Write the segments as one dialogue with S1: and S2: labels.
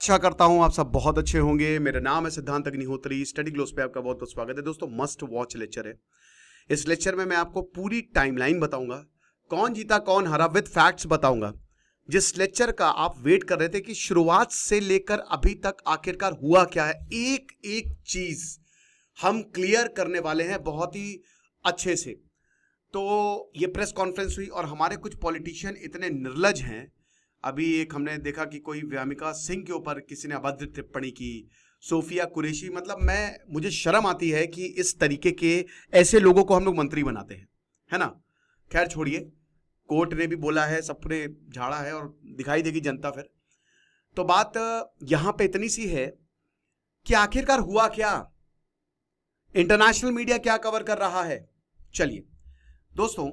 S1: आशा करता हूं आप सब बहुत अच्छे होंगे। मेरा नाम है सिद्धांत अग्निहोत्री। स्टडी ग्लोस पे आपका बहुत बहुत स्वागत है। दोस्तों, मस्ट वॉच लेक्चर है। इस लेक्चर में मैं आपको पूरी टाइमलाइन बताऊंगा, कौन जीता कौन हारा विद फैक्ट्स बताऊंगा। जिस लेक्चर का आप वेट कर रहे थे कि शुरुआत से लेकर अभी तक आखिरकार हुआ क्या है, एक एक चीज हम क्लियर करने वाले हैं बहुत ही अच्छे से। तो ये प्रेस कॉन्फ्रेंस हुई और हमारे कुछ पॉलिटिशियन इतने निर्लज हैं। अभी एक हमने देखा कि कोई व्यामिका सिंह के ऊपर किसी ने अभद्र टिप्पणी की, सोफिया कुरैशी। मतलब मुझे शर्म आती है कि इस तरीके के ऐसे लोगों को हम लोग मंत्री बनाते हैं, है ना। खैर छोड़िए, कोर्ट ने भी बोला है, सबने झाड़ा है और दिखाई देगी जनता फिर। तो बात यहां पे इतनी सी है कि आखिरकार हुआ क्या, इंटरनेशनल मीडिया क्या कवर कर रहा है। चलिए दोस्तों,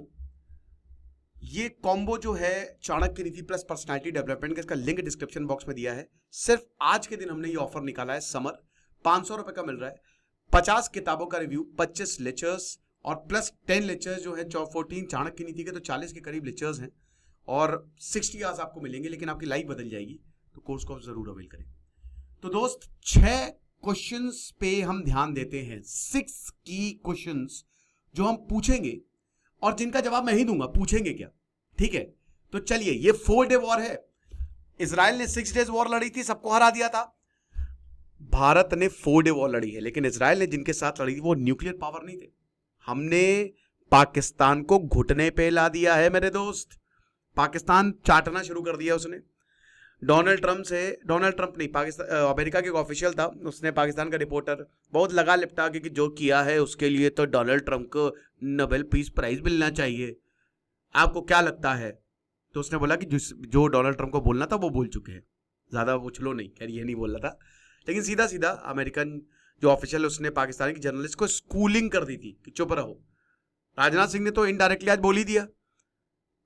S1: ये कॉम्बो जो है चाणक्य नीति प्लस पर्सनालिटी डेवलपमेंट का, इसका लिंक डिस्क्रिप्शन बॉक्स में दिया है। सिर्फ आज के दिन हमने ये ऑफर निकाला है, समर 500 रुपए का मिल रहा है। 50 किताबों का रिव्यू, 25 लेक्चर्स और प्लस 10 लेक्चर्स जो है 14 चाणक्य नीति के, तो 40 के करीब लेक्चर्स हैं और 60 आवर्स आपको मिलेंगे। लेकिन आपकी लाइफ बदल जाएगी, तो कोर्स को जरूर अवेल करें। तो दोस्त, 6 क्वेश्चंस पे हम ध्यान देते हैं, 6 की क्वेश्चंस जो हम पूछेंगे और जिनका जवाब मैं ही दूंगा। पूछेंगे क्या, ठीक है। तो चलिए, ये 4 डे वॉर है। इजराइल ने 6 डेज वॉर लड़ी थी, सबको हरा दिया था। भारत ने 4 डे वॉर लड़ी है, लेकिन इजराइल ने जिनके साथ लड़ी थी वो न्यूक्लियर पावर नहीं थे। हमने पाकिस्तान को घुटने पे ला दिया है मेरे दोस्त। पाकिस्तान चाटना शुरू कर दिया उसने। डोनाल्ड ट्रंप नहीं, पाकिस्तान अमेरिका के एक ऑफिशियल था, उसने पाकिस्तान का रिपोर्टर बहुत लगा लिपटा कि जो किया है उसके लिए तो डोनाल्ड ट्रंप को नोबेल पीस प्राइज मिलना चाहिए, आपको क्या लगता है। तो उसने बोला कि जो डोनाल्ड ट्रंप को बोलना था वो बोल चुके हैं, ज्यादा उछलो नहीं। खैर ये नहीं बोलना था, लेकिन सीधा सीधा अमेरिकन जो ऑफिशियल, उसने पाकिस्तानी की जर्नलिस्ट को स्कूलिंग कर दी थी कि चुप रहो। राजनाथ सिंह ने तो इनडायरेक्टली आज बोल ही दिया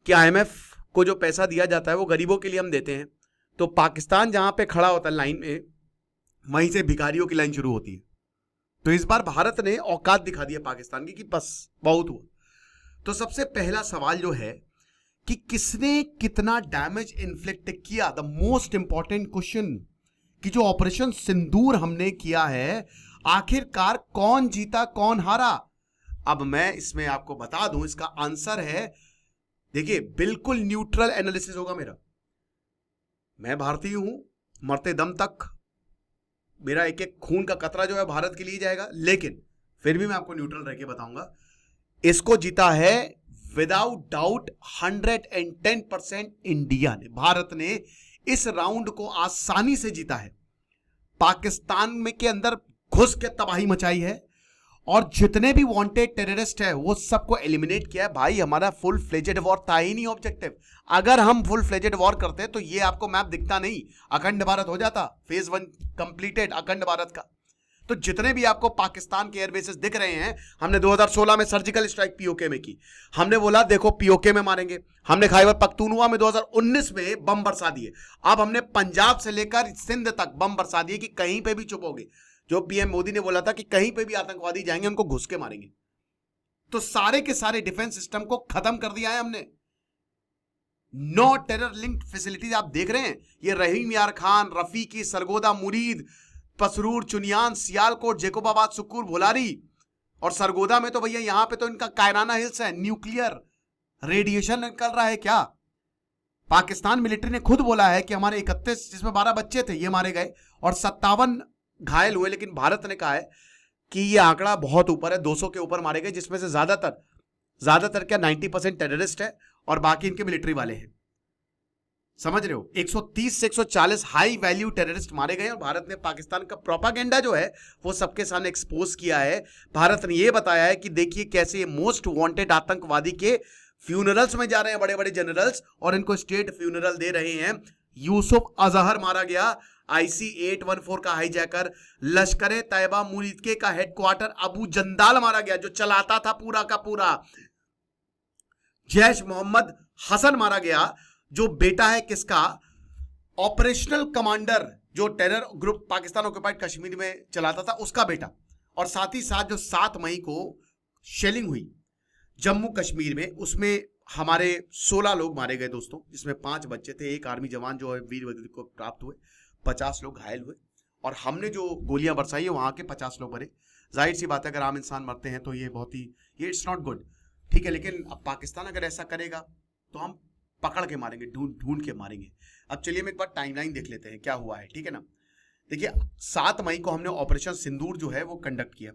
S1: कि IMF को जो पैसा दिया जाता है वो गरीबों के लिए हम देते हैं। तो पाकिस्तान जहां पे खड़ा होता है लाइन में, वहीं से भिखारियों की लाइन शुरू होती है। तो इस बार भारत ने औकात दिखा दिया पाकिस्तान की कि बस बहुत हुआ। तो सबसे पहला सवाल जो है कि किसने कितना डैमेज इन्फ्लिक्ट किया, द मोस्ट इंपॉर्टेंट क्वेश्चन, कि जो ऑपरेशन सिंदूर हमने किया है आखिरकार कौन जीता कौन हारा। अब मैं इसमें आपको बता दूं, इसका आंसर है, देखिए बिल्कुल न्यूट्रल एनालिसिस होगा मेरा। मैं भारतीय हूं, मरते दम तक मेरा एक एक खून का कतरा जो है भारत के लिए जाएगा, लेकिन फिर भी मैं आपको न्यूट्रल रह के बताऊंगा। इसको जीता है विदाउट डाउट 110% इंडिया ने, भारत ने इस राउंड को आसानी से जीता है। पाकिस्तान में के अंदर घुस के तबाही मचाई है और जितने भी वांटेड टेररिस्ट है वो सबको एलिमिनेट किया है। भाई हमारा फुल फ्लेजेड वॉर था ही नहीं ऑब्जेक्टिव। अगर हम फुल फ्लेजेड वॉर करते तो ये आपको मैप दिखता नहीं, अखंड भारत हो जाता। फेज 1 कंप्लीटेड अखंड भारत का। तो जितने भी आपको पाकिस्तान के एयरबेसेस दिख रहे हैं, हमने 2016 में सर्जिकल स्ट्राइक पीओके में की। हमने बोला देखो पीओके में मारेंगे। हमने खैबर पख्तूनख्वा में 2019 में बम बरसा दिए। अब हमने पंजाब से लेकर सिंध तक बम बरसा दिए कि कहीं पे भी चुप होगे। जो पीएम मोदी ने बोला था कि कहीं पे भी आतंकवादी जाएंगे उनको घुस के मारेंगे। तो सारे के सारे डिफेंस सिस्टम को खत्म कर दिया है हमने। नो टेरर लिंक्ड फैसिलिटीज आप देख रहे हैं, ये रहीम यार खान, रफीकी, सरगोदा, मुरीद, पसरूर, चुनियान, सियालकोट, जेकोबाबाद, सुक्कुर, भोलारी और सरगोदा में तो भैया यहां पे तो इनका कायराना हिल्स है। न्यूक्लियर रेडिएशन निकल रहा है क्या। पाकिस्तान मिलिट्री ने खुद बोला है कि हमारे 31, जिसमें 12 बच्चे थे, ये मारे गए और 57 घायल हुए। लेकिन भारत ने कहा है कि ये आंकड़ा बहुत ऊपर है, 200 के ऊपर मारे गए, जिसमें से ज्यादातर क्या 90% टेररिस्ट है और बाकी इनके मिलिट्री वाले हैं। समझ रहे हो, 130 से 140 हाई वैल्यू टेररिस्ट मारे गए और भारत ने पाकिस्तान का प्रोपागेंडा जो है वो सबके सामने एक्सपोज किया है। भारत ने ये बताया है कि देखिए कैसे ये मोस्ट वांटेड आतंकवादी के फ्यूनरल्स में जा रहे हैं, बड़े बड़े जनरल्स, और इनको स्टेट फ्यूनरल दे रहे हैं। यूसुफ अजहर मारा गया, IC 814 का हाईजैकर। लश्कर तैयबा मुरीदके का हेडक्वार्टर अबू जंदाल मारा गया, जो चलाता था पूरा का पूरा। जैश मोहम्मद हसन मारा गया, जो बेटा है किसका, ऑपरेशनल कमांडर, जो terror group Pakistan occupied Kashmir में चलाता था, उसका बेटा। और साथ ही साथ जो 7 मई को शेलिंग हुई जम्मू कश्मीर में, उसमें हमारे 16 लोग मारे गए दोस्तों, जिसमें 5 बच्चे थे, एक आर्मी जवान जो है वीर गति को प्राप्त हुए। 50 लोग घायल हुए, और हमने जो गोलियां बरसाई है वहां के 50 लोग मरे। जाहिर सी बात है, अगर आम इंसान मरते हैं तो ये बहुत ही, ये इट्स नॉट गुड, ठीक है। लेकिन अब पाकिस्तान अगर ऐसा करेगा तो हम पकड़ के मारेंगे, ढूंढ ढूंढ के मारेंगे। अब चलिए हम एक बार टाइमलाइन देख लेते हैं क्या हुआ है, ठीक है ना। देखिए 7 मई को हमने ऑपरेशन सिंदूर जो है वो कंडक्ट किया।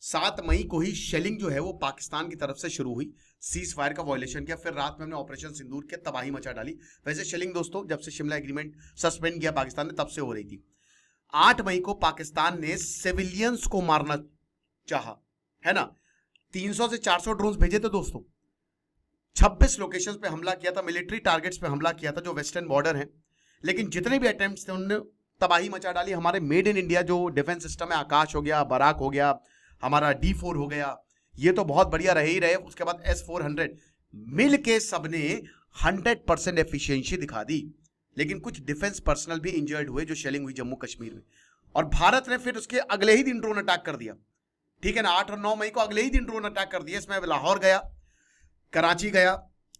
S1: 7 मई को ही शेलिंग जो है वो पाकिस्तान की तरफ से शुरू हुई, सीज फायर का वायलेशन किया। फिर रात में हमने ऑपरेशन सिंदूर के तबाही मचा डाली। वैसे शेलिंग दोस्तों जब से शिमला एग्रीमेंट सस्पेंड किया पाकिस्तान ने तब से हो रही थी। 8 मई को पाकिस्तान ने सिविलियंस को मारना चाहा, है ना। 300 से 400 ड्रोन्स भेजे थे दोस्तों। 26 लोकेशंस पे हमला किया था, मिलिट्री टारगेट्स पे हमला किया था जो वेस्टर्न बॉर्डर है। लेकिन जितने भी अटेम्प्ट्स थे उन्होंने तबाही मचा डाली। हमारे मेड इन इंडिया जो डिफेंस सिस्टम है, आकाश हो गया, बराक हो गया, हमारा D4 हो गया, ये तो बहुत बढ़िया रहे ही रहे। उसके बाद S-400 मिल के सबने 100% एफिशिएंसी दिखा दी। लेकिन कुछ डिफेंस पर्सनल भी इंजर्ड हुए जो शेलिंग हुई जम्मू कश्मीर में। और भारत ने फिर उसके अगले ही दिन ड्रोन अटैक कर दिया, ठीक है ना। 8 और 9 मई को अगले ही दिन ड्रोन अटैक कर दिया। इसमें लाहौर गया, कराची गया,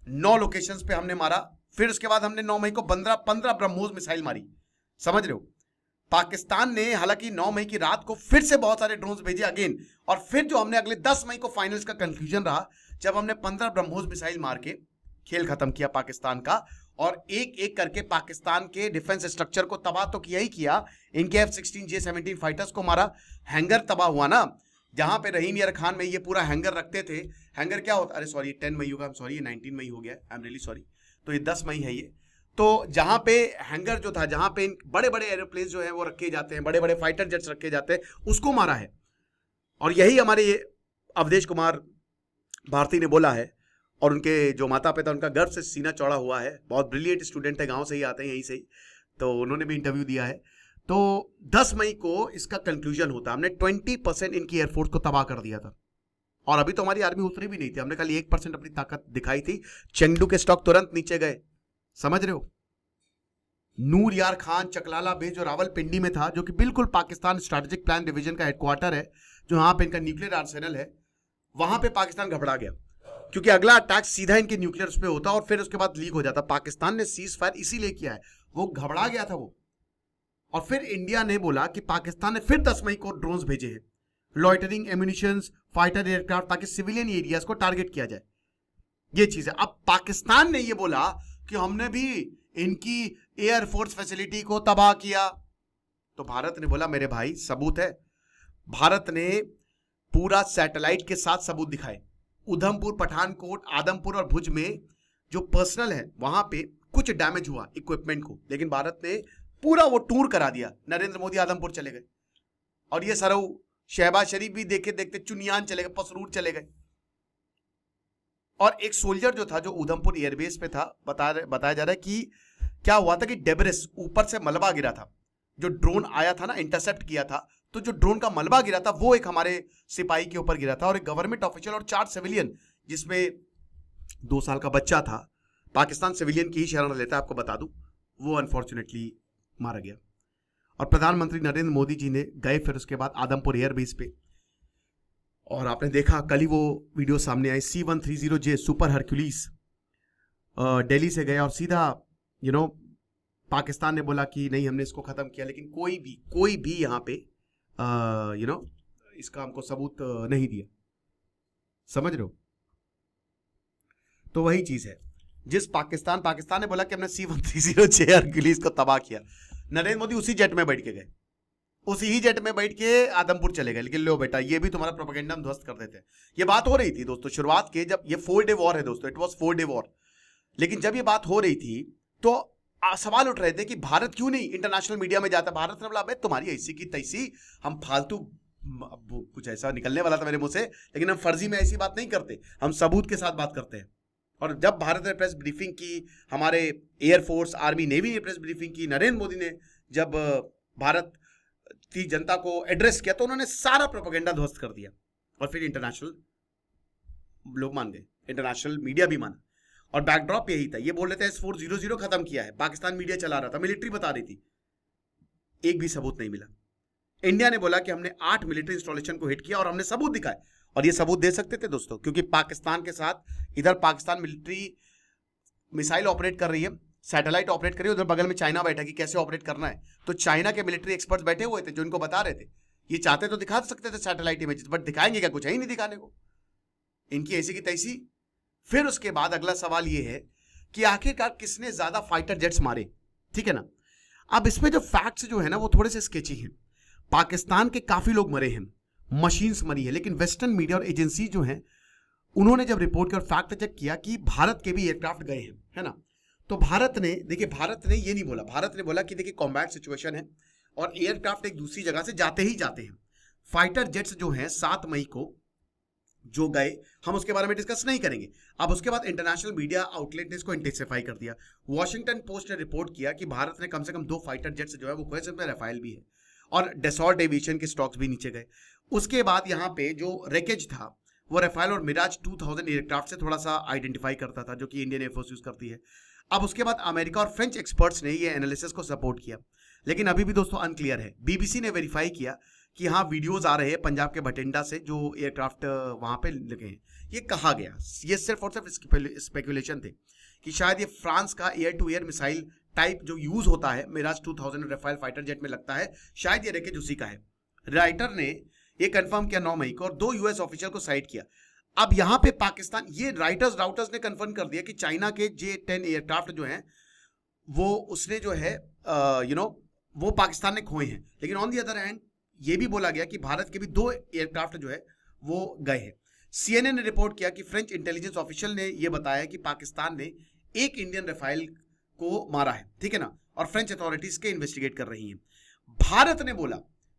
S1: 9 लोकेशंस पे हमने मारा। फिर उसके बाद हमने 9 मई को 15 ब्रह्मोस मिसाइल मारी, समझ रहे हो। पाकिस्तान ने हालांकि 9 मई की रात को फिर से बहुत सारे ड्रोन्स भेजे अगेन, और फिर जो हमने अगले 10 मई को फाइनल्स का कंक्लूजन रहा जब हमने 15 ब्रह्मोस मिसाइल मार के खेल खत्म किया पाकिस्तान का। और एक एक करके पाकिस्तान के डिफेंस स्ट्रक्चर को तबाह तो किया ही किया। इनके F-16 J-17 फाइटर्स को मारा, हैंगर तबाह हुआ ना, जहां पे रहीम यार खान में ये पूरा हैंगर रखते थे। हैंगर क्या होता, अरे सॉरी 10 मई होगा, सॉरी ये 19 मई हो गया, आई एम रियली सॉरी। तो ये 10 मई है ये। तो जहां पे हैंगर जो था, जहां पे बड़े बड़े एरोप्लेन जो है वो रखे जाते हैं, बड़े बड़े फाइटर जेट्स रखे जाते हैं, उसको मारा है। और यही हमारे ये अवधेश कुमार भारती ने बोला है। और उनके जो माता पिता, उनका गर्व से सीना चौड़ा हुआ है। बहुत ब्रिलियंट स्टूडेंट है, गांव से ही आते हैं, यहीं से ही, तो उन्होंने भी इंटरव्यू दिया है। तो 10 मई को इसका कंक्लूजन होता, हमने 20% इनकी एयरफोर्स को तबाह कर दिया था। और अभी तो हमारी आर्मी उतरी भी नहीं थी, हमने खाली 1% अपनी ताकत दिखाई थी। चेंगडू के स्टॉक तुरंत नीचे गए, समझ रहे हो। नूर यार खान चकलाला बेस जो रावलपिंडी में था, जो कि बिल्कुल पाकिस्तान स्ट्रेटेजिक प्लान डिवीजन का हेडक्वार्टर है, जो वहां पे इनका न्यूक्लियर आर्सेनल है, वहां पे पाकिस्तान घबरा गया, क्योंकि अगला अटैक सीधा इनके न्यूक्लियर्स पे होता और फिर उसके बाद लीक हो जाता। पाकिस्तान ने सीज फायर इसीलिए किया है, वो घबरा गया था वो। और फिर इंडिया ने बोला कि पाकिस्तान ने फिर 10 मई को ड्रोन्स भेजे हैं, लॉइटरिंग एम्यूनिशंस, फाइटर एयरक्राफ्ट, ताकि सिविलियन एरियाज को टारगेट किया जाए। ये चीज है। अब पाकिस्तान ने ये बोला कि हमने भी इनकी एयरफोर्स फैसिलिटी को तबाह किया। तो भारत ने बोला मेरे भाई सबूत है। भारत ने पूरा सैटेलाइट के साथ सबूत दिखाए। उधमपुर, पठानकोट, आदमपुर और भुज में जो पर्सनल है वहां पे कुछ डैमेज हुआ इक्विपमेंट को, लेकिन भारत ने पूरा वो टूर करा दिया। नरेंद्र मोदी आदमपुर चले गए, और ये सरऊ शहबाज शरीफ भी देखे देखते चुनियान चले गए, पसरूर चले गए। और एक सोल्जर जो था, जो उधमपुर एयरबेस पे था, बताया जा रहा है कि क्या हुआ था कि डेब्रिस, ऊपर से मलबा गिरा था, जो ड्रोन आया था ना, इंटरसेप्ट किया था, तो जो ड्रोन का मलबा गिरा था वो एक हमारे सिपाही के ऊपर गिरा था, और एक गवर्नमेंट ऑफिशियल और 4 सिविलियन, जिसमें 2 साल का बच्चा था। पाकिस्तान सिविलियन की ही शरण लेता है, आपको बता दूं, वो अनफॉर्चुनेटली मारा गया। और प्रधानमंत्री नरेंद्र मोदी जी ने गए फिर उसके बाद आदमपुर एयरबेस पे, और आपने देखा कल ही वो वीडियो सामने आई, C-130J सुपर हरक्यूलिस दिल्ली से गया और सीधा पाकिस्तान ने बोला कि नहीं हमने इसको खत्म किया, लेकिन कोई भी यहाँ पे इसका हमको सबूत नहीं दिया, समझ रहे हो। तो वही चीज है, जिस पाकिस्तान ने बोला कि हमने C-130J हरक्यूलिस को तबाह किया, नरेंद्र मोदी उसी जेट में बैठ के गए, उसी ही जेट में बैठ के आदमपुर चले गए। लेकिन लो बेटा, ये भी तुम्हारा प्रोपेगेंडा हम ध्वस्त कर देते हैं। ये बात हो रही थी दोस्तों शुरुआत के, जब ये 4 डे वॉर है दोस्तों, इट वाज 4 डे वॉर। लेकिन जब ये बात हो रही थी तो सवाल उठ रहे थे कि भारत क्यों नहीं इंटरनेशनल मीडिया में जाता। भारत ने बोला तुम्हारी ऐसी की तैसी, हम फालतू, कुछ ऐसा निकलने वाला था मेरे मुंह से, लेकिन हम फर्जी में ऐसी बात नहीं करते, हम सबूत के साथ बात करते हैं। और जब भारत ने प्रेस ब्रीफिंग की, हमारे एयरफोर्स, आर्मी, नेवी ने प्रेस ब्रीफिंग की, नरेंद्र मोदी ने जब भारत की जनता को एड्रेस किया, तो उन्होंने सारा प्रोपेगेंडा ध्वस्त कर दिया। और फिर इंटरनेशनल लोग मान गए, इंटरनेशनल मीडिया भी माना। और बैकड्रॉप यही था, ये बोल रहे थे S-400 खत्म किया है, पाकिस्तान मीडिया चला रहा था, मिलिट्री बता रही थी, एक भी सबूत नहीं मिला। इंडिया ने बोला कि हमने 8 मिलिट्री इंस्टॉलेशन को हिट किया और हमने सबूत दिखाए। और ये सबूत दे सकते थे दोस्तों, क्योंकि पाकिस्तान के साथ इधर पाकिस्तान मिलिट्री मिसाइल ऑपरेट कर रही है, सैटेलाइट ऑपरेट करिए, उधर बगल में चाइना बैठा कि कैसे ऑपरेट करना है, तो चाइना के मिलिट्री एक्सपर्ट्स बैठे हुए थे जो इनको बता रहे थे। ये चाहते तो दिखा सकते थे सैटेलाइट इमेजेस, बट दिखाएंगे क्या, कुछ है ही नहीं दिखाने को, इनकी ऐसी की तैसी। फिर उसके बाद अगला सवाल ये है कि आखिरकार किसने ज्यादा फाइटर जेट्स मारे, ठीक है ना। अब इसमें जो फैक्ट्स जो है ना वो थोड़े से स्केची हैं। पाकिस्तान के काफी लोग मरे हैं, मशीन्स मरी है, लेकिन वेस्टर्न मीडिया और एजेंसी जो है उन्होंने जब रिपोर्ट किया और फैक्ट चेक किया कि भारत के भी एयरक्राफ्ट गए हैं, है ना। तो भारत ने, देखिए भारत ने ये नहीं बोला, भारत ने बोला कि देखिए कॉम्बैट सिचुएशन है और एयरक्राफ्ट एक दूसरी जगह से जाते ही जाते हैं। फाइटर जेट्स जो हैं 7 मई को जो गए, हम उसके बारे में डिस्कस नहीं करेंगे। अब उसके बाद इंटरनेशनल मीडिया आउटलेट ने इसको इंटेंसिफाई कर दिया। वॉशिंगटन पोस्ट ने रिपोर्ट किया कि भारत ने कम से कम 2 फाइटर जेट्स जो है वो खोए, जिसमें राफेल भी है, और डेसॉल्ट एविएशन के स्टॉक्स भी नीचे गए। उसके बाद यहाँ पे जो रेकेज था वो राफेल और मिराज 2000 एयरक्राफ्ट से थोड़ा सा आइडेंटिफाई करता था, जो कि इंडियन एयरफोर्स यूज करती है। अब उसके बाद अमेरिका और फ्रेंच एक्सपर्ट्स ने ये एनालिसिस को सपोर्ट किया, लेकिन अभी भी दोस्तों अनक्लियर है। बीबीसी ने वेरीफाई किया कि हाँ वीडियोस आ रहे हैं पंजाब के भटिंडा से जो एयरक्राफ्ट वहां पे लगे हैं। ये कहा गया, ये सिर्फ और सिर्फ स्पेकुलेशन थे कि शायद ये फ्रांस का air to air missile type जो यूज होता है मिराज 2000 राफेल फाइटर जेट में लगता है, शायद ये रेकेज उसी का है। राइटर ने ये कंफर्म किया 9 मई को और 2 यूएस ऑफिशियल को साइट किया। अब यहां पे पाकिस्तान, ये राउटर्स ने कंफर्म कर दिया कि चाइना के J-10 एयरक्राफ्ट जो हैं वो उसने जो है वो पाकिस्तान ने खोए हैं। लेकिन ऑन दी अदर हैंड ये भी बोला गया कि भारत के भी 2 एयरक्राफ्ट जो है वो गए हैं। CNN ने रिपोर्ट किया कि फ्रेंच इंटेलिजेंस ऑफिशियल ने यह बताया कि पाकिस्तान ने एक इंडियन राफेल को मारा है, ठीक है ना, और फ्रेंच अथॉरिटीज के इन्वेस्टिगेट कर रही हैं। भारत ने बोला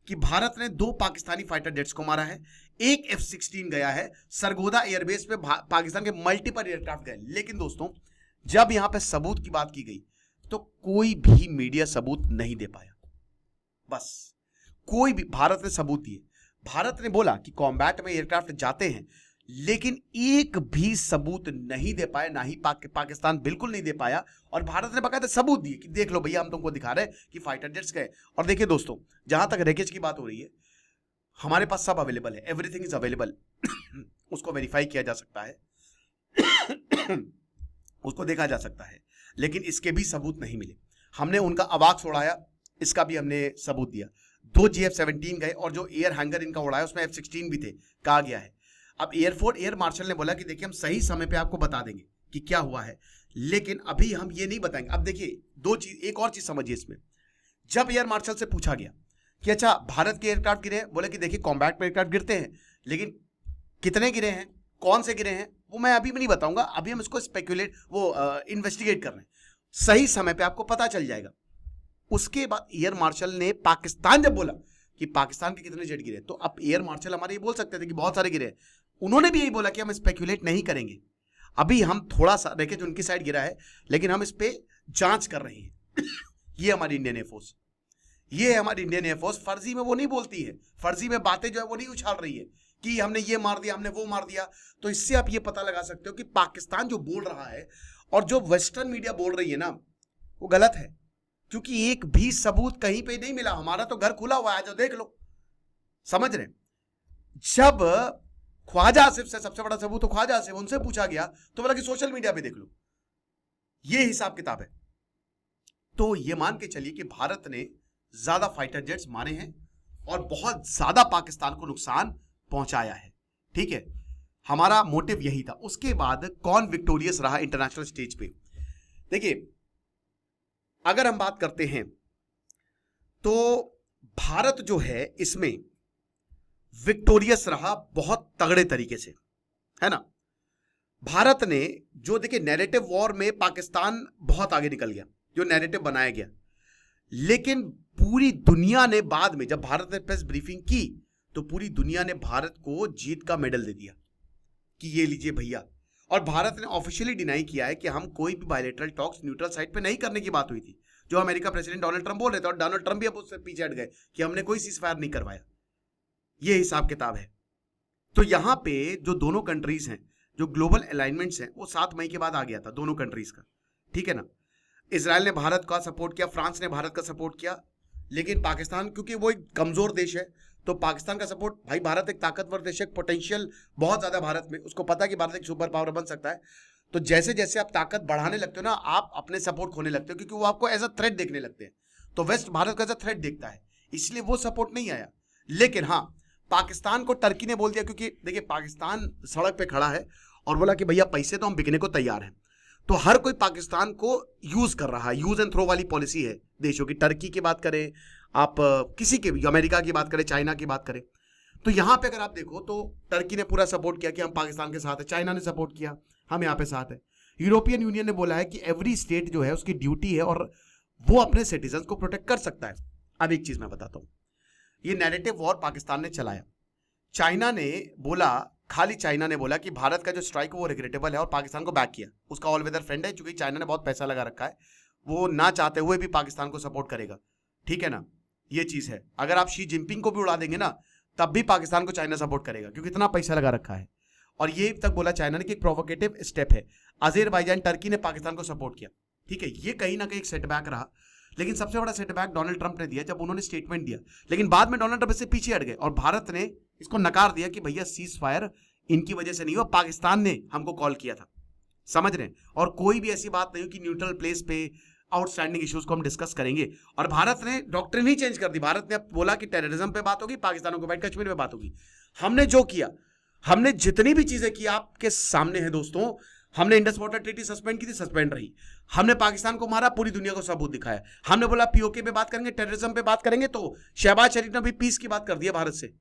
S1: कि भारत ने 2 पाकिस्तानी फाइटर जेट्स को मारा है, एक F-16 गया है, सरगोदा एयरबेस पे पाकिस्तान के मल्टीपल एयरक्राफ्ट गए। लेकिन दोस्तों जब यहां पे सबूत की बात की गई तो कोई भी मीडिया सबूत नहीं दे पाया, बस कोई भी। भारत ने सबूत दिए, भारत ने बोला कि कॉम्बैट में एयरक्राफ्ट जाते हैं, लेकिन एक भी सबूत नहीं दे पाया, ना ही पाकिस्तान बिल्कुल नहीं दे पाया। और भारत ने बकायदा सबूत दिए कि देख लो भैया हम तुमको दिखा रहे हैं कि फाइटर जेट्स गए। और देखिए दोस्तों जहां तक रेकेज की बात हो रही है, हमारे पास सब अवेलेबल है, एवरीथिंग इज अवेलेबल उसको वेरीफाई किया जा सकता है उसको देखा जा सकता है, लेकिन इसके भी सबूत नहीं मिले। हमने उनका अवाक उड़ाया, इसका भी हमने सबूत दिया। 2 GF-17 गए और जो एयर हैंगर इनका उड़ाया उसमें F-16 भी थे, कहा गया है। अब एयरफोर्स एयर मार्शल ने बोला कि देखिए हम सही समय पे आपको बता देंगे कि क्या हुआ है, लेकिन अभी हम ये नहीं बताएंगे। अब देखिए 2 चीज, एक और चीज समझिए इसमें। जब एयर मार्शल से पूछा गया कि अच्छा भारत के एयरक्राफ्ट गिरे हैं, बोले कि देखिए कॉम्बैट में एयरक्राफ्ट गिरते हैं, लेकिन कितने गिरे हैं, कौन से गिरे हैं, वो मैं अभी भी नहीं बताऊंगा, अभी हम इसको इन्वेस्टिगेट कर रहे हैं, सही समय पे आपको पता चल जाएगा। उसके बाद एयर मार्शल ने पाकिस्तान जब बोला कि पाकिस्तान के कितने जेट गिरे, तो अब एयर मार्शल हमारे ये बोल सकते थे कि बहुत सारे गिरे, उन्होंने भी यही बोला कि हम स्पेक्यूलेट नहीं करेंगे, अभी हम थोड़ा सा देखें जो उनकी साइड गिरा है, लेकिन हम इस पे जांच कर रहे हैं ये हमारी इंडियन एयरफोर्स, ये हमारी इंडियन एयरफोर्स फर्जी में वो नहीं बोलती है, फर्जी में बातें जो है वो नहीं उछाल रही है कि हमने ये मार दिया, हमने वो मार दिया। तो इससे आप ये पता लगा सकते हो कि पाकिस्तान जो बोल रहा है और जो वेस्टर्न मीडिया बोल रही है ना, वो गलत है, क्योंकि एक भी सबूत कहीं पे नहीं मिला। हमारा तो घर खुला हुआ है, जो देख लो, समझ रहे। जब ख्वाजा आसिफ से, सबसे बड़ा सबूत तो ख्वाजा आसिफ, उनसे पूछा गया तो बोला कि सोशल मीडिया पे देख लो, ये हिसाब किताब है। तो ये मान के चलिए कि भारत ने ज्यादा फाइटर जेट्स मारे हैं और बहुत ज्यादा पाकिस्तान को नुकसान पहुंचाया है, ठीक है, हमारा मोटिव यही था। उसके बाद कौन विक्टोरियस रहा इंटरनेशनल स्टेज पे? देखिए अगर हम बात करते हैं तो भारत जो है इसमें विक्टोरियस रहा बहुत तगड़े तरीके से, है ना। भारत ने जो, देखिए नैरेटिव वॉर में पाकिस्तान बहुत आगे निकल गया, जो नैरेटिव बनाया गया, लेकिन पूरी दुनिया ने बाद में, जब भारत ने प्रेस ब्रीफिंग की तो पूरी दुनिया ने भारत को जीत का मेडल दे दिया कि ये लीजिए भैया। और भारत ने ऑफिशियली डिनाई किया है कि हम कोई भी बायलैटरल टॉक्स न्यूट्रल साइड पे नहीं करने की बात हुई थी, जो अमेरिका प्रेसिडेंट डोनाल्ड ट्रंप बोल रहे थे, और डोनाल्ड ट्रंप भी अब उससे पीछे हट गए कि हमने कोई सीजफायर नहीं करवाया। ये हिसाब किताब है। तो यहां पे जो दोनों कंट्रीज हैं, जो ग्लोबल अलाइनमेंट्स हैं, वो 7 मई के बाद आ गया था दोनों कंट्रीज का, ठीक है ना। इजराइल ने भारत का सपोर्ट किया, फ्रांस ने भारत का सपोर्ट किया, लेकिन पाकिस्तान क्योंकि वो एक कमजोर देश है तो पाकिस्तान का सपोर्ट, भाई भारत एक ताकतवर देश है, पोटेंशियल बहुत ज्यादा भारत में, उसको पता कि भारत एक सुपर पावर बन सकता है, तो जैसे जैसे आप ताकत बढ़ाने लगते हो ना, आप अपने सपोर्ट खोने लगते हो, क्योंकि वो आपको एज अ थ्रेट देखने लगते हैं। तो वेस्ट भारत को एज अ थ्रेट देखता है, इसलिए वो सपोर्ट नहीं आया। लेकिन हाँ, पाकिस्तान को टर्की ने बोल दिया, क्योंकि देखिए पाकिस्तान सड़क पे खड़ा है और बोला कि भैया पैसे तो हम बिकने को तैयार हैं। तो हर कोई पाकिस्तान को यूज कर रहा है, यूज एंड थ्रो वाली पॉलिसी है देशों की। टर्की की बात करें आप, किसी के भी, अमेरिका की बात करें, चाइना की बात करें, तो यहां पे अगर आप देखो तो टर्की ने पूरा सपोर्ट किया कि हम पाकिस्तान के साथ है, चाइना ने सपोर्ट किया हम यहां पे साथ है। यूरोपियन यूनियन ने बोला है कि एवरी स्टेट जो है उसकी ड्यूटी है और वो अपने सिटीजन को प्रोटेक्ट कर सकता है। अब एक चीज मैं बताता हूं, ये नैरेटिव वॉर पाकिस्तान ने चलाया। चाइना ने बोला, खाली चाइना ने बोला कि भारत का जो स्ट्राइक वो रिग्रेटेबल है, और पाकिस्तान को बैक किया। उसका ऑल वेदर फ्रेंड है, क्योंकि चाइना ने बहुत पैसा लगा रखा है, वो ना चाहते हुए भी पाकिस्तान को सपोर्ट करेगा, ठीक है ना। ये चीज है, अगर आप शी जिनपिंग को भी उड़ा देंगे ना, तब भी पाकिस्तान को चाइना सपोर्ट करेगा, क्योंकि इतना पैसा लगा रखा है। और ये तक बोला चाइना ने कि एक प्रोवोकेटिव स्टेप है। अजरबैजान, टर्की ने पाकिस्तान को सपोर्ट किया, ठीक है। ये कहीं ना कहीं एक सेटबैक रहा, लेकिन सबसे बड़ा सेटबैक डोनाल्ड ट्रंप ने दिया जब उन्होंने स्टेटमेंट दिया। लेकिन बाद में डोनाल्ड ट्रंप इससे पीछे हट गए और भारत ने इसको नकार दिया कि भैया सीज फायर इनकी वजह से नहीं हुआ, पाकिस्तान ने हमको कॉल किया था, समझ रहे हैं। और कोई भी ऐसी बात नहीं हो कि न्यूट्रल प्लेस पे आउटस्टैंडिंग इश्यूज को हम डिस्कस करेंगे। और भारत ने डॉक्ट्रिन ही चेंज कर दी, भारत ने अब बोला कि टेररिज्म पे बात होगी, पाकिस्तान को बैठ कश्मीर पे बात होगी। हमने जो किया, हमने जितनी भी चीजें की आपके सामने है दोस्तों, हमने इंडस वाटर ट्रीटी सस्पेंड की थी, सस्पेंड रही। हमने पाकिस्तान को मारा, पूरी दुनिया को सबूत दिखाया। हमने बोला पीओके पे बात करेंगे, टेररिज्म पे बात करेंगे, तो शहबाज शरीफ ने भी पीस की बात कर दी भारत से।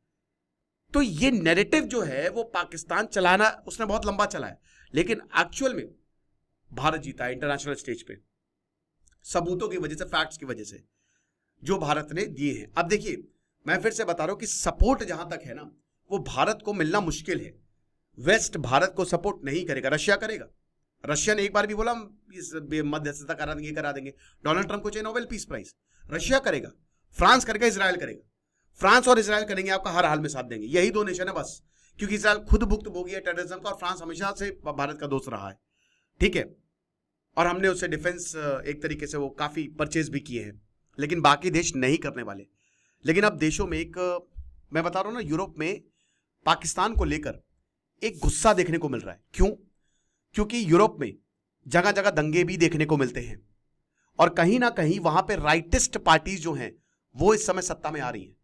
S1: तो ये नैरेटिव जो है वो पाकिस्तान चलाना उसने बहुत लंबा चलाया, लेकिन एक्चुअल में भारत जीता है इंटरनेशनल स्टेज पे, सबूतों की वजह से, फैक्ट्स की वजह से जो भारत ने दिए हैं। अब देखिए, मैं फिर से बता रहा हूं कि सपोर्ट जहां तक है ना, वो भारत को मिलना मुश्किल है। वेस्ट भारत को सपोर्ट नहीं करेगा, रशिया करेगा। रशिया ने एक बार भी बोला हम इस मध्यस्थता करा देंगे, करा देंगे। डोनाल्ड ट्रंप को चाहिए नोबेल पीस प्राइज, रशिया करेगा, फ्रांस करेगा, इजराइल करेगा। फ्रांस और इजराइल करेंगे, आपका हर हाल में साथ देंगे, यही दो नेशन है बस। क्योंकि इजराइल खुद भुक्तभोगी है टेररिज्म का, और फ्रांस हमेशा से भारत का दोस्त रहा है, ठीक है। और हमने उससे डिफेंस एक तरीके से वो काफी परचेज भी किए हैं, लेकिन बाकी देश नहीं करने वाले। लेकिन अब देशों में एक, मैं बता रहा हूं ना, यूरोप में पाकिस्तान को लेकर एक गुस्सा देखने को मिल रहा है। क्यों? क्योंकि यूरोप में जगह जगह दंगे भी देखने को मिलते हैं, और कहीं ना कहीं वहां पे राइटिस्ट पार्टीज जो हैं वो इस समय सत्ता में आ रही हैं,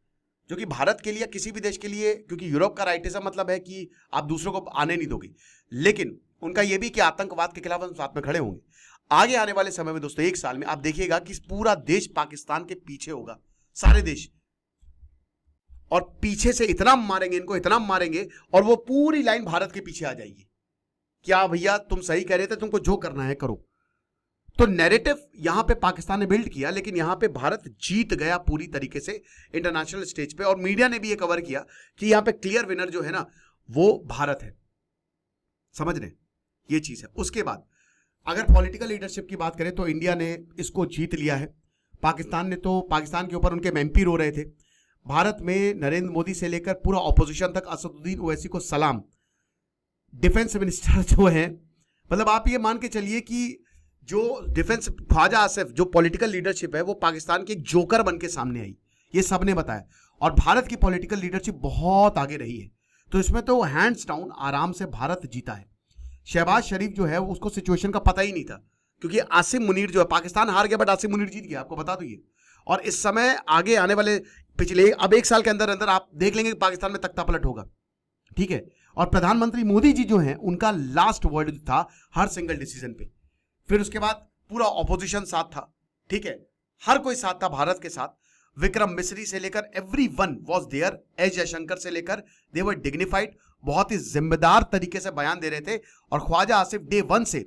S1: जो कि भारत के लिए, किसी भी देश के लिए, क्योंकि यूरोप का राइटिज्म मतलब है कि आप दूसरों को आने नहीं दोगे, लेकिन उनका यह भी कि आतंकवाद के खिलाफ हम साथ में खड़े होंगे। आगे आने वाले समय में दोस्तों, एक साल में आप देखिएगा कि पूरा देश पाकिस्तान के पीछे होगा, सारे देश, और पीछे से इतना मारेंगे इनको, इतना मारेंगे, और वो पूरी लाइन भारत के पीछे आ जाएगी। क्या भैया तुम सही कह रहे थे, तुमको जो करना है करो। तो नैरेटिव यहां पे पाकिस्तान ने बिल्ड किया, लेकिन यहां पे भारत जीत गया पूरी तरीके से इंटरनेशनल स्टेज पे। और मीडिया ने भी ये कवर किया कि यहां पे क्लियर विनर जो है ना, वो भारत है, समझ रहे, ये चीज है। उसके बाद अगर पॉलिटिकल लीडरशिप की बात करें तो इंडिया ने इसको जीत लिया है। पाकिस्तान ने तो, पाकिस्तान के ऊपर उनके एमपी रो रहे थे। भारत में नरेंद्र मोदी से लेकर पूरा ऑपोजिशन तक, असदुद्दीन ओवैसी को सलाम। डिफेंस मिनिस्टर जो है, मतलब आप ये मान के चलिए कि जो डिफेंस, ख्वाजा आसिफ, जो पॉलिटिकल लीडरशिप है, वो पाकिस्तान की एक जोकर बन के सामने आई, ये सबने बताया। और भारत की पॉलिटिकल लीडरशिप बहुत आगे रही है, तो इसमें तो हैंड्स डाउन आराम से भारत जीता है। शहबाज शरीफ जो है उसको सिचुएशन का पता ही नहीं था, क्योंकि आसिम मुनीर जो है, पाकिस्तान हार गया बट आसिम मुनीर जीत गया, आपको बता दो ये। और इस समय आगे आने वाले पिछले अब एक साल के अंदर अंदर आप देख लेंगे कि पाकिस्तान में तख्ता पलट होगा, ठीक है। और प्रधानमंत्री मोदी जी जो हैं, उनका लास्ट वर्ड था हर सिंगल डिसीजन पे। फिर उसके बाद पूरा ऑपोजिशन साथ था, ठीक है, हर कोई साथ था भारत के साथ। विक्रम मिश्री से लेकर everyone was there, S Jaishankar से लेकर, दे वर डिग्निफाइड, बहुत ही जिम्मेदार तरीके से बयान दे रहे थे। और ख्वाजा आसिफ डे 1 से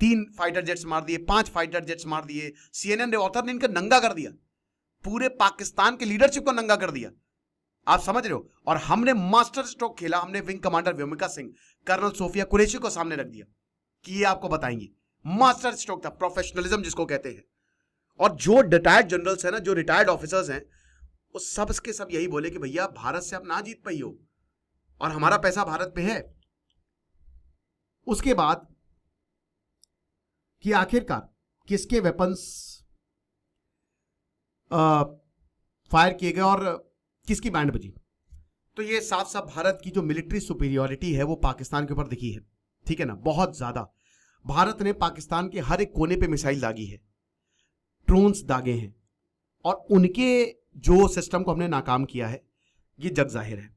S1: 3 फाइटर जेट्स मार दिए, 5 फाइटर जेट्स मार दिए। CNN रिपोर्टर ने इनका नंगा कर दिया, पूरे पाकिस्तान के लीडरशिप को नंगा कर दिया, आप समझ रहे हो। और हमने मास्टर स्ट्रोक खेला, हमने wing commander Vyomika Singh, colonel Sofiya Qureshi को सामने रख दिया कि ये आपको बताएंगे। मास्टर स्ट्रोक था, प्रोफेशनलिज्म जिसको कहते हैं। और जो रिटायर्ड जनरल्स हैं ना, जो रिटायर्ड ऑफिसर्स हैं, वो सब के सब यही बोले कि भैया भारत से आप ना जीत पाई हो, और हमारा पैसा भारत पे है। उसके बाद कि आखिरकार किसके वेपन्स फायर किए गए और किसकी बैंड बजी, तो ये साफ साफ भारत की जो मिलिट्री सुपीरियरिटी है वो पाकिस्तान के ऊपर दिखी है, ठीक है ना, बहुत ज्यादा। भारत ने पाकिस्तान के हर एक कोने पे मिसाइल दागी है, ड्रोन्स दागे हैं, और उनके जो सिस्टम को हमने नाकाम किया है ये जग जाहिर है।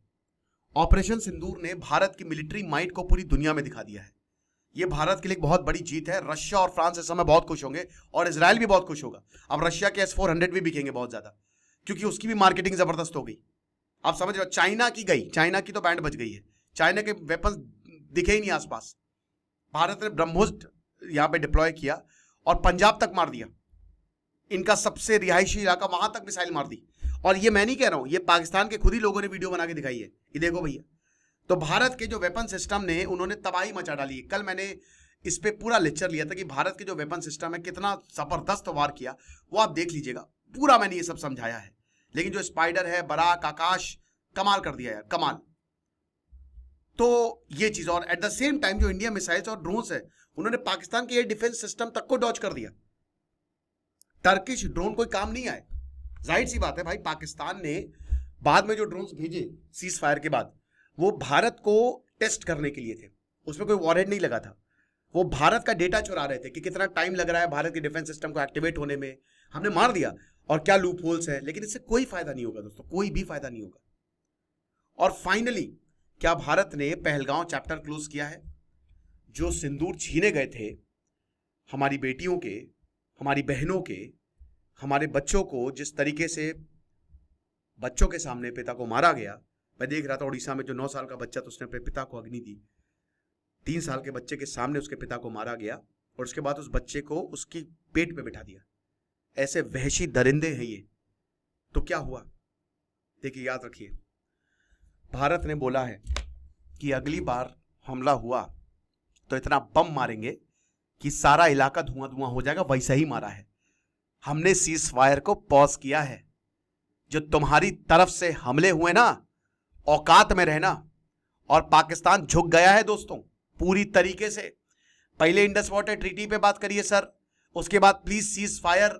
S1: ऑपरेशन सिंदूर ने भारत की मिलिट्री माइट को पूरी दुनिया में दिखा दिया है। ये भारत के लिए एक बहुत बड़ी जीत है। रशिया और फ्रांस इस समय बहुत खुश होंगे और इजराइल भी बहुत खुश होगा। अब रशिया के S-400 भी बिकेंगे बहुत ज्यादा, क्योंकि उसकी भी मार्केटिंग जबरदस्त हो गई। आप समझ रहे हो, चाइना की गई, चाइना की तो बैंड बज गई है, चाइना के वेपन्स दिखे ही नहीं आसपास। भारत ने ब्रह्मोस यहां पे डिप्लॉय किया और पंजाब तक मार दिया, इनका सबसे रिहायशी इलाका, वहां तक मिसाइल मार दी। और ये मैं नहीं कह रहा हूं, ये पाकिस्तान के खुद ही लोगों ने वीडियो बना के दिखाई है, ये देखो भैया। तो भारत के जो वेपन सिस्टम ने, उन्होंने तबाही मचा डाली। कल मैंने इस पे पूरा लेक्चर लिया था कि भारत के जो वेपन सिस्टम है कितना जबरदस्त वार किया, वो आप देख लीजिएगा। पूरा मैंने ये सब समझाया है। लेकिन जो स्पाइडर है, बराक, आकाश, कमाल कर दिया यार, कमाल। तो ये चीज, और एट द सेम टाइम जो इंडिया मिसाइल्स और ड्रोन्स है, उन्होंने पाकिस्तान के एयर डिफेंस सिस्टम तक को डॉज कर दिया। टर्किश ड्रोन कोई काम नहीं आए। जाहिर सी बात है भाई, पाकिस्तान ने बाद में जो ड्रोन्स भेजे सीज फायर के बाद, वो भारत को टेस्ट करने के लिए थे, उसमें कोई वॉरहेड नहीं लगा था। वो भारत का डेटा चुरा रहे थे कि कितना टाइम लग रहा है भारत के डिफेंस सिस्टम को एक्टिवेट होने में। हमने मार दिया, और क्या लूप होल्स है, लेकिन इससे कोई फायदा नहीं होगा दोस्तों, कोई भी फायदा नहीं होगा। और फाइनली क्या भारत ने पहलगांव चैप्टर क्लोज किया है? जो सिंदूर छीने गए थे हमारी बेटियों के, हमारी बहनों के, हमारे बच्चों को, जिस तरीके से बच्चों के सामने पिता को मारा गया। मैं देख रहा था उड़ीसा में जो 9 साल का बच्चा था, उसने अपने पिता को अग्नि दी। 3 साल के बच्चे के सामने उसके पिता को मारा गया, और उसके बाद उस बच्चे को उसकी पेट पे बिठा दिया। ऐसे वहशी दरिंदे हैं ये। तो क्या हुआ, देखिए, याद रखिए, भारत ने बोला है कि अगली बार हमला हुआ तो इतना बम मारेंगे कि सारा इलाका धुआं धुआं हो जाएगा। वैसा ही मारा है। हमने सीज फायर को पॉज किया है। जो तुम्हारी तरफ से हमले हुए ना, औकात में रहना। और पाकिस्तान झुक गया है दोस्तों पूरी तरीके से। पहले इंडस वाटर ट्रीटी पे बात करिए सर, उसके बाद प्लीज सीज फायर।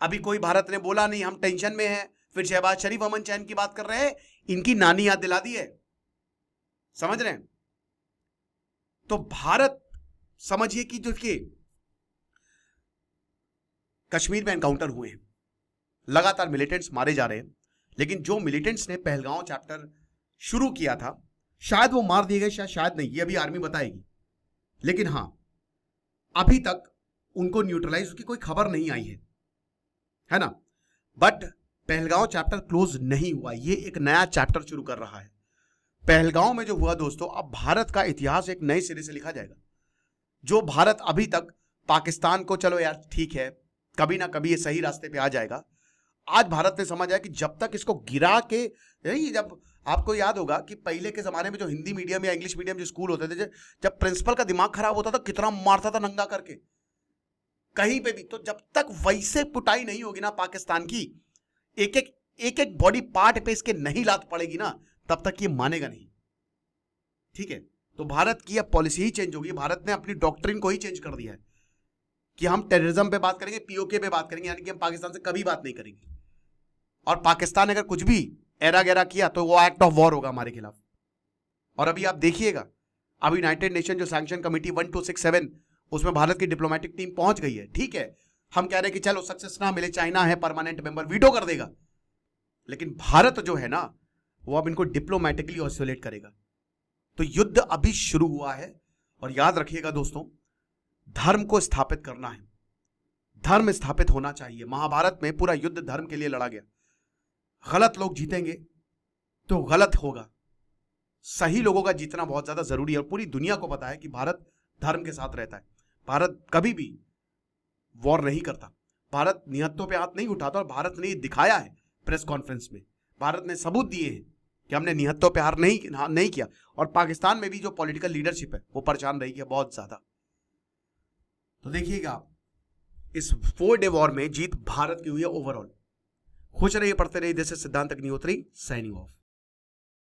S1: अभी कोई भारत ने बोला नहीं, हम टेंशन में हैं। फिर शहबाज शरीफ, अमन चैन की बात कर रहे हैं, इनकी नानी याद दिला दी है। समझ रहे हैं? तो भारत, समझिए कि जो कि कश्मीर में एनकाउंटर हुए हैं, लगातार मिलिटेंट्स मारे जा रहे हैं, लेकिन जो मिलिटेंट्स ने पहलगांव चैप्टर शुरू किया था, शायद वो मार दिए गए, शायद नहीं, ये अभी आर्मी बताएगी। लेकिन हां, अभी तक उनको न्यूट्रलाइज की कोई खबर नहीं आई है ना। बट पहलगांव चैप्टर क्लोज नहीं हुआ, ये एक नया चैप्टर शुरू कर रहा है। पहलगांव में जो हुआ दोस्तों, अब भारत का इतिहास एक नए सिरे से लिखा जाएगा। जो भारत अभी तक पाकिस्तान को, चलो यार ठीक है, कभी ना कभी ये सही रास्ते पे आ जाएगा। आज भारत ने समझा कि जब तक इसको गिरा के नहीं, जब आपको याद होगा कि पहले के जमाने में जो हिंदी मीडियम या इंग्लिश मीडियम जो स्कूल होते थे, जब प्रिंसिपल का दिमाग खराब होता था कितना मारता था नंगा करके कहीं पे भी। तो जब तक वैसे पिटाई नहीं होगी ना पाकिस्तान की, एक एक बॉडी पार्ट पे इसके नहीं लात पड़ेगी ना, तब तक ये मानेगा नहीं। ठीक है, तो भारत की अब पॉलिसी ही चेंज होगी। भारत ने अपनी डॉक्ट्रिन को ही चेंज कर दिया है कि हम टेररिज्म पे बात करेंगे, पीओके पे बात करेंगे, यानी कि हम पाकिस्तान से कभी बात नहीं करेंगे। और पाकिस्तान अगर कुछ भी एरा गैरा किया तो वो एक्ट ऑफ वॉर होगा हमारे खिलाफ। और अभी आप देखिएगा, अभी यूनाइटेड नेशन जो सैंक्शन कमेटी 1267, उसमें भारत की डिप्लोमेटिक टीम पहुंच गई है। ठीक है, हम कह रहे हैं कि चलो सक्सेस ना मिले, चाइना है परमानेंट मेंबर, वीटो कर देगा, लेकिन भारत जो है ना, वो अब इनको डिप्लोमेटिकली ऑसिलेट करेगा। तो युद्ध अभी शुरू हुआ है। और याद रखिएगा दोस्तों, धर्म को स्थापित करना है, धर्म स्थापित होना चाहिए। महाभारत में पूरा युद्ध धर्म के लिए लड़ा गया। गलत लोग जीतेंगे तो गलत होगा, सही लोगों का जीतना बहुत ज्यादा जरूरी है। और पूरी दुनिया को पता है कि भारत धर्म के साथ रहता है। भारत कभी भी वॉर नहीं करता, भारत निहत्तों पे हाथ नहीं उठाता। और भारत ने ये दिखाया है प्रेस कॉन्फ्रेंस में, भारत ने सबूत दिए हैं कि हमने निहत्तों पे हार नहीं किया। और पाकिस्तान में भी जो पॉलिटिकल लीडरशिप है वो परेशान रही है बहुत ज्यादा। तो देखिएगा, इस 4 डे वॉर में जीत भारत की हुई है ओवरऑल। खुश रहिए, पढ़ते रहिए। दिस इज सिद्धांत अग्निहोत्री, साइनिंग ऑफ।